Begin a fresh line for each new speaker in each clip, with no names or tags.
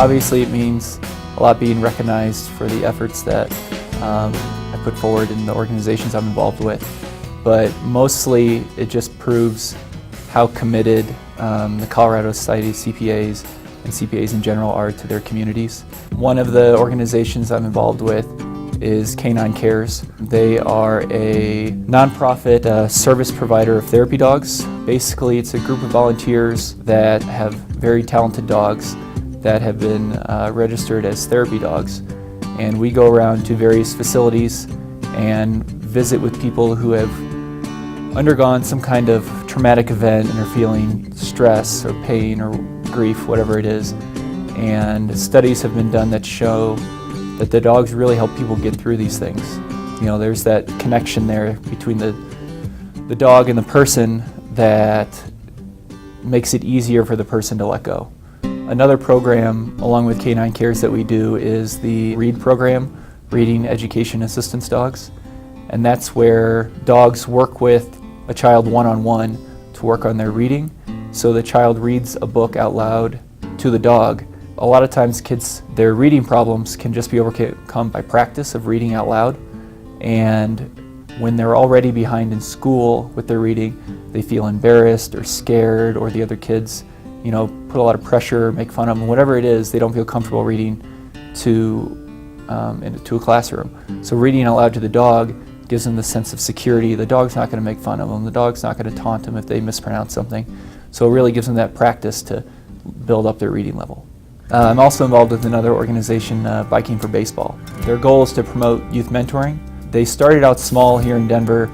Obviously, it means a lot being recognized for the efforts that I put forward in the organizations I'm involved with, but mostly it just proves how committed the Colorado Society of CPAs and CPAs in general are to their communities. One of the organizations I'm involved with is Canine Cares. They are a nonprofit service provider of therapy dogs. Basically, it's a group of volunteers that have very talented dogs that have been registered as therapy dogs. And we go around to various facilities and visit with people who have undergone some kind of traumatic event and are feeling stress or pain or grief, whatever it is. And studies have been done that show that the dogs really help people get through these things. You know, there's that connection there between the dog and the person that makes it easier for the person to let go. Another program along with Canine Cares that we do is the READ program, Reading Education Assistance Dogs. And that's where dogs work with a child one-on-one to work on their reading. So the child reads a book out loud to the dog. A lot of times kids, their reading problems can just be overcome by practice of reading out loud. And when they're already behind in school with their reading, they feel embarrassed or scared, or the other kids, you know, put a lot of pressure, make fun of them, whatever it is, they don't feel comfortable reading to a classroom. So reading out loud to the dog gives them the sense of security. The dog's not going to make fun of them. The dog's not going to taunt them if they mispronounce something. So it really gives them that practice to build up their reading level. I'm also involved with another organization, Biking for Baseball. Their goal is to promote youth mentoring. They started out small here in Denver,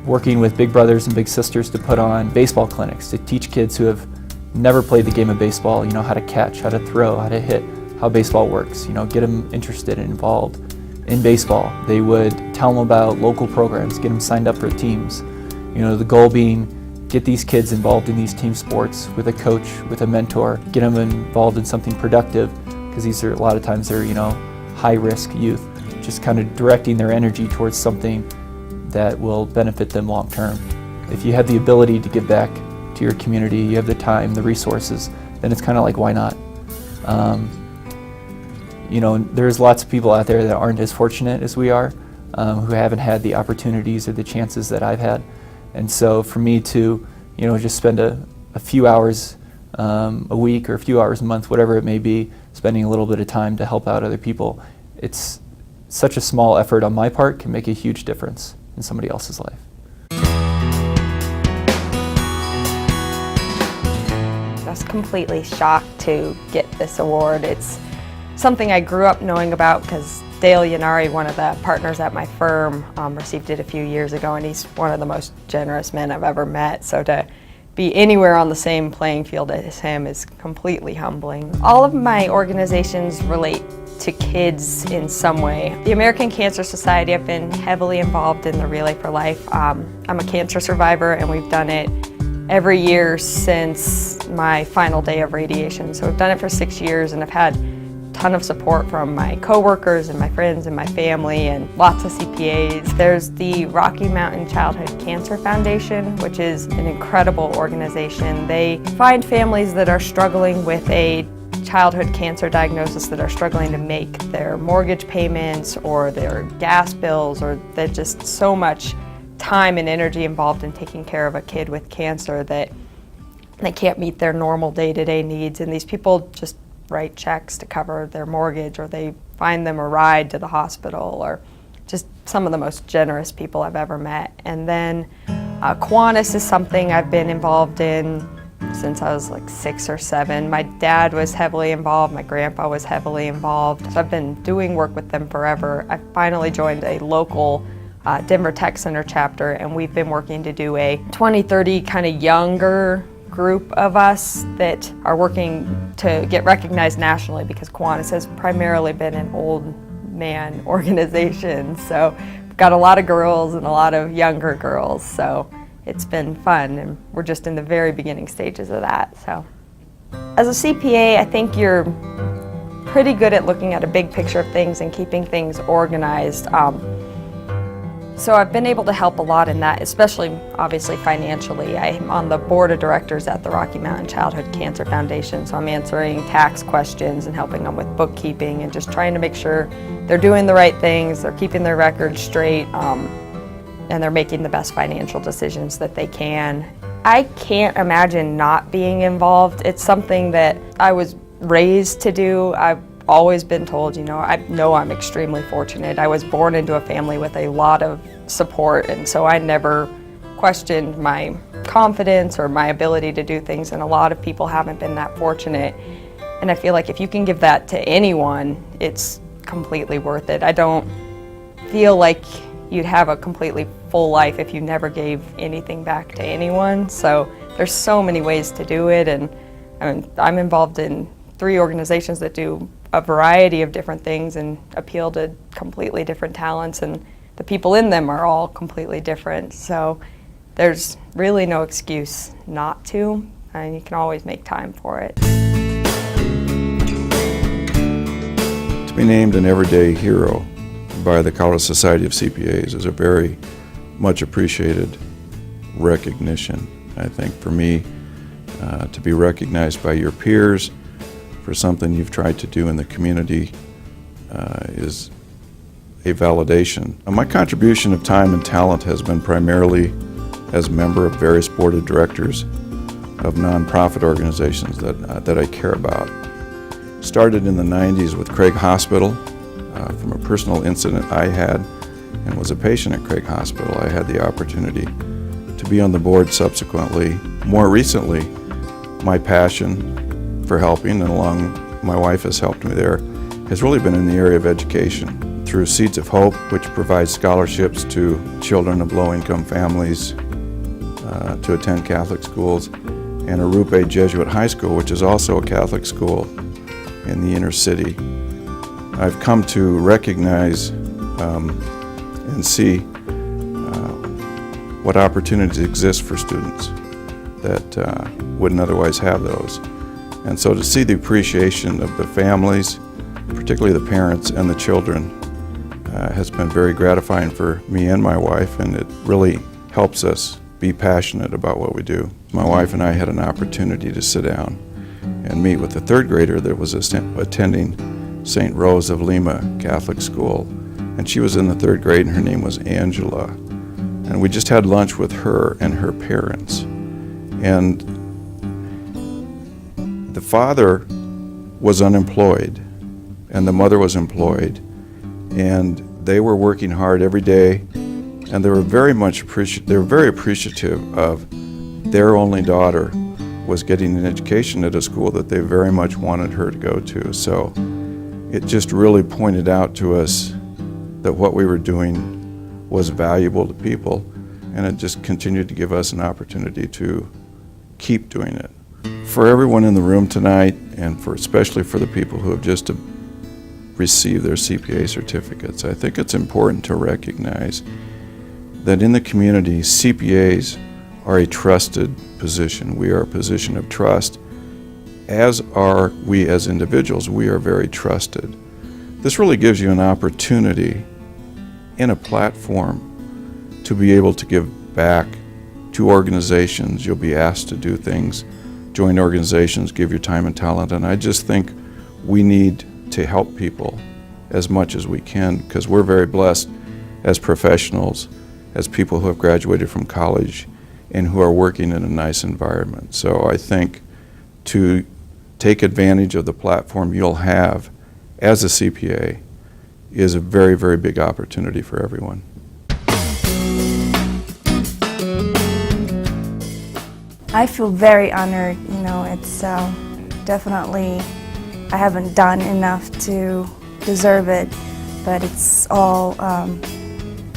working with big brothers and big sisters to put on baseball clinics to teach kids who have never played the game of baseball, you know, how to catch, how to throw, how to hit, how baseball works, you know, get them interested and involved in baseball. They would tell them about local programs, get them signed up for teams. You know, the goal being get these kids involved in these team sports with a coach, with a mentor, get them involved in something productive, because these are a lot of times they're, you know, high-risk youth, just kind of directing their energy towards something that will benefit them long term. If you have the ability to give back to your community, you have the time, the resources, then it's kind of like, why not? You know, there's lots of people out there that aren't as fortunate as we are, who haven't had the opportunities or the chances that I've had. And so for me to, you know, just spend a few hours a week or a few hours a month, whatever it may be, spending a little bit of time to help out other people, it's such a small effort on my part can make a huge difference in somebody else's life.
I was completely shocked to get this award. It's something I grew up knowing about because Dale Yanari, one of the partners at my firm, received it a few years ago, and he's one of the most generous men I've ever met. So to be anywhere on the same playing field as him is completely humbling. All of my organizations relate to kids in some way. The American Cancer Society, I've been heavily involved in the Relay for Life. I'm a cancer survivor, and we've done it every year since my final day of radiation. So we've done it for 6 years, and I've had ton of support from my coworkers and my friends and my family and lots of CPAs. There's the Rocky Mountain Childhood Cancer Foundation, which is an incredible organization. They find families that are struggling with a childhood cancer diagnosis, that are struggling to make their mortgage payments or their gas bills, or there's just so much time and energy involved in taking care of a kid with cancer that they can't meet their normal day-to-day needs, and these people just write checks to cover their mortgage, or they find them a ride to the hospital, or just some of the most generous people I've ever met. And then Kiwanis is something I've been involved in since I was like 6 or 7. My dad was heavily involved, my grandpa was heavily involved, so I've been doing work with them forever. I finally joined a local Denver Tech Center chapter, and we've been working to do a 20-30 kind of younger group of us that are working to get recognized nationally, because Kiwanis has primarily been an old man organization. So we've got a lot of girls and a lot of younger girls, so it's been fun, and we're just in the very beginning stages of that. So as a CPA, I think you're pretty good at looking at a big picture of things and keeping things organized. So I've been able to help a lot in that, especially obviously financially. I'm on the board of directors at the Rocky Mountain Childhood Cancer Foundation, so I'm answering tax questions and helping them with bookkeeping and just trying to make sure they're doing the right things, they're keeping their records straight, and they're making the best financial decisions that they can. I can't imagine not being involved. It's something that I was raised to do. I've always been told, I know I'm extremely fortunate. I was born into a family with a lot of support, and so I never questioned my confidence or my ability to do things, and a lot of people haven't been that fortunate. And I feel like if you can give that to anyone, it's completely worth it. I don't feel like you'd have a completely full life if you never gave anything back to anyone. So there's so many ways to do it, and I'm involved in 3 organizations that do a variety of different things and appeal to completely different talents, and the people in them are all completely different. So there's really no excuse not to, and you can always make time for it.
To be named an everyday hero by the Colorado Society of CPAs is a very much appreciated recognition. I think for me, to be recognized by your peers for something you've tried to do in the community is a validation. My contribution of time and talent has been primarily as a member of various board of directors of nonprofit organizations that I care about. Started in the 90s with Craig Hospital from a personal incident I had and was a patient at Craig Hospital. I had the opportunity to be on the board subsequently. More recently, my passion for helping, and along my wife has helped me there, has really been in the area of education through Seeds of Hope, which provides scholarships to children of low-income families to attend Catholic schools, and Arupe Jesuit High School, which is also a Catholic school in the inner city. I've come to recognize and see what opportunities exist for students that wouldn't otherwise have those. And so to see the appreciation of the families, particularly the parents and the children, has been very gratifying for me and my wife, and it really helps us be passionate about what we do. My wife and I had an opportunity to sit down and meet with a 3rd grader that was attending St. Rose of Lima Catholic School, and she was in the 3rd grade, and her name was Angela. And we just had lunch with her and her parents. And the father was unemployed, and the mother was employed, and they were working hard every day, and they were very appreciative of their only daughter was getting an education at a school that they very much wanted her to go to. So it just really pointed out to us that what we were doing was valuable to people, and it just continued to give us an opportunity to keep doing it. For everyone in the room tonight, and especially for the people who have just received their CPA certificates, I think it's important to recognize that in the community, CPAs are a trusted position. We are a position of trust, as are we as individuals. We are very trusted. This really gives you an opportunity in a platform to be able to give back to organizations. You'll be asked to do things, join organizations, give your time and talent, and I just think we need to help people as much as we can, because we're very blessed as professionals, as people who have graduated from college and who are working in a nice environment. So I think to take advantage of the platform you'll have as a CPA is a very, very big opportunity for everyone.
I feel very honored. It's definitely, I haven't done enough to deserve it, but it's all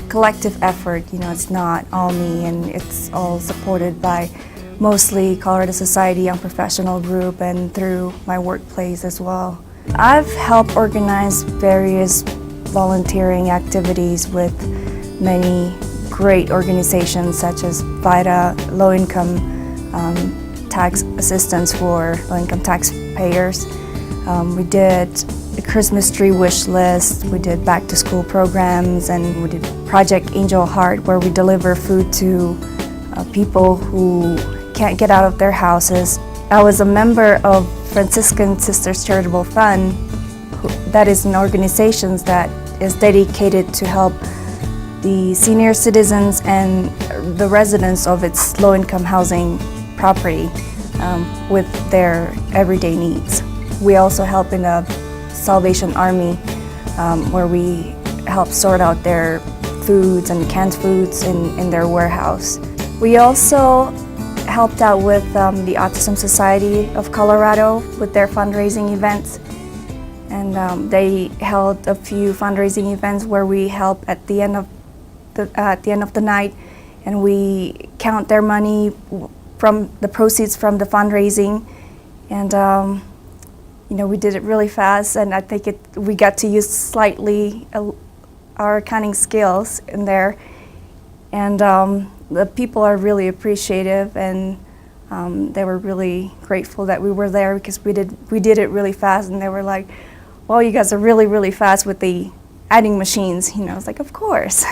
collective effort. It's not all me, and it's all supported by mostly Colorado Society Young Professional Group and through my workplace as well. I've helped organize various volunteering activities with many great organizations such as VITA, low-income tax assistance for low-income taxpayers. We did a Christmas tree wish list, we did back-to-school programs, and we did Project Angel Heart, where we deliver food to people who can't get out of their houses. I was a member of Franciscan Sisters Charitable Fund. That is an organization that is dedicated to help the senior citizens and the residents of its low-income housing property with their everyday needs. We also help in the Salvation Army, where we help sort out their foods and canned foods in their warehouse. We also helped out with the Autism Society of Colorado with their fundraising events. And they held a few fundraising events where we help at the end of the night, and we count their money from the proceeds from the fundraising. And you know, we did it really fast, and I think we got to use slightly our accounting skills in there. And the people are really appreciative, and they were really grateful that we were there, because we did it really fast, and they were like, "Well, you guys are really, really fast with the adding machines." You know, it's like, of course.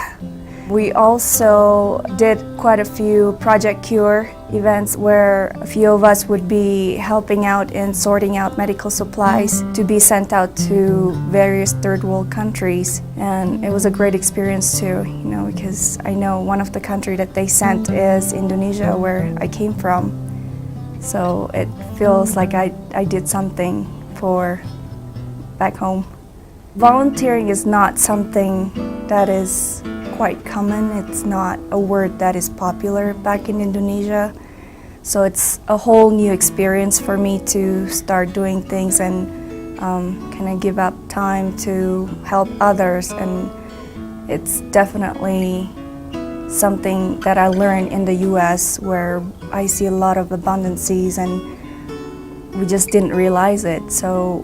We also did quite a few Project Cure events where a few of us would be helping out in sorting out medical supplies to be sent out to various third world countries. And it was a great experience too, you know, because I know one of the countries that they sent is Indonesia, where I came from. So it feels like I did something for back home. Volunteering is not something that is quite common. It's not a word that is popular back in Indonesia. So it's a whole new experience for me to start doing things and kind of give up time to help others. And it's definitely something that I learned in the US, where I see a lot of abundances and we just didn't realize it. So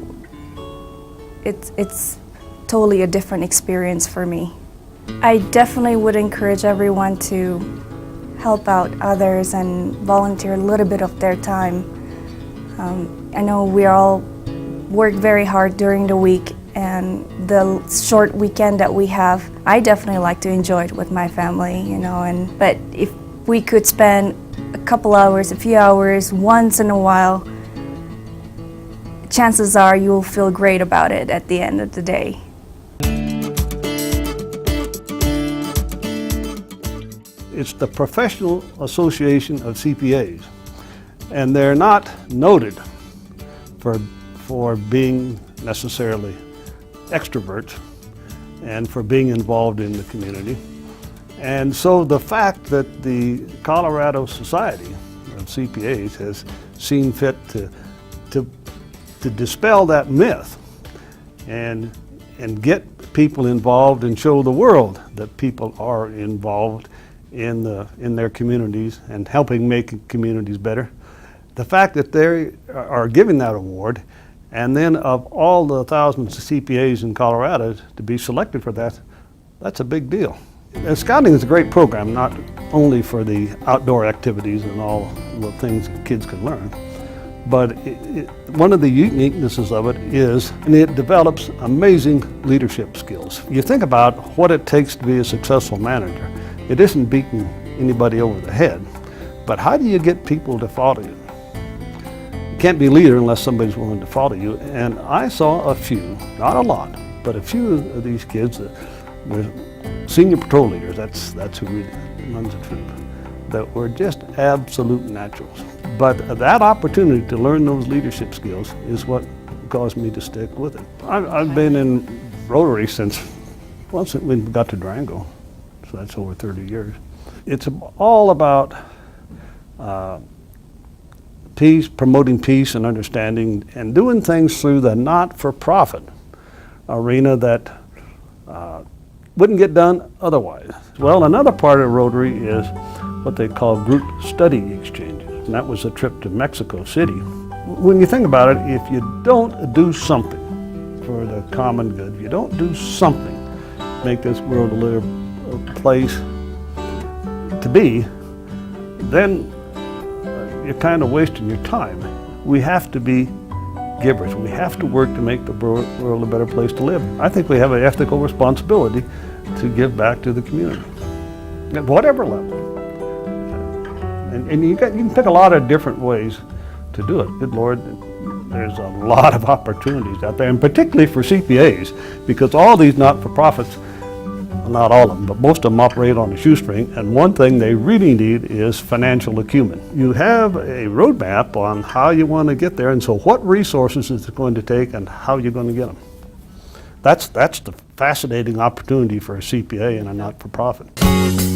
it's totally a different experience for me. I definitely would encourage everyone to help out others and volunteer a little bit of their time. I know we all work very hard during the week, and the short weekend that we have, I definitely like to enjoy it with my family, you know. But if we could spend a couple hours, a few hours, once in a while, chances are you'll feel great about it at the end of the day.
It's the Professional Association of CPAs, and they're not noted for being necessarily extroverts and for being involved in the community. And so the fact that the Colorado Society of CPAs has seen fit to dispel that myth and get people involved and show the world that people are involved in their communities and helping make communities better. The fact that they are giving that award, and then of all the thousands of CPAs in Colorado to be selected for that, that's a big deal. And Scouting is a great program, not only for the outdoor activities and all the things kids can learn, but one of the uniquenesses of it is it develops amazing leadership skills. You think about what it takes to be a successful manager. It isn't beating anybody over the head, but how do you get people to follow you? You can't be a leader unless somebody's willing to follow you. And I saw a few, not a lot, but a few of these kids that were senior patrol leaders, that's who runs the troop, that were just absolute naturals. But that opportunity to learn those leadership skills is what caused me to stick with it. I've been in Rotary since we got to Durango. So that's over 30 years. It's all about peace, promoting peace and understanding, and doing things through the not-for-profit arena that wouldn't get done otherwise. Well, another part of Rotary is what they call group study exchanges, and that was a trip to Mexico City. When you think about it, if you don't do something for the common good, if you don't do something to make this world a place to be, then you're kind of wasting your time. We have to be givers. We have to work to make the world a better place to live. I think we have an ethical responsibility to give back to the community at whatever level. And you can pick a lot of different ways to do it. Good Lord, there's a lot of opportunities out there, and particularly for CPAs, because all these not-for-profits, not all of them, but most of them operate on a shoestring, and one thing they really need is financial acumen. You have a roadmap on how you want to get there, and so what resources is it going to take and how you're going to get them. That's the fascinating opportunity for a CPA and a not-for-profit.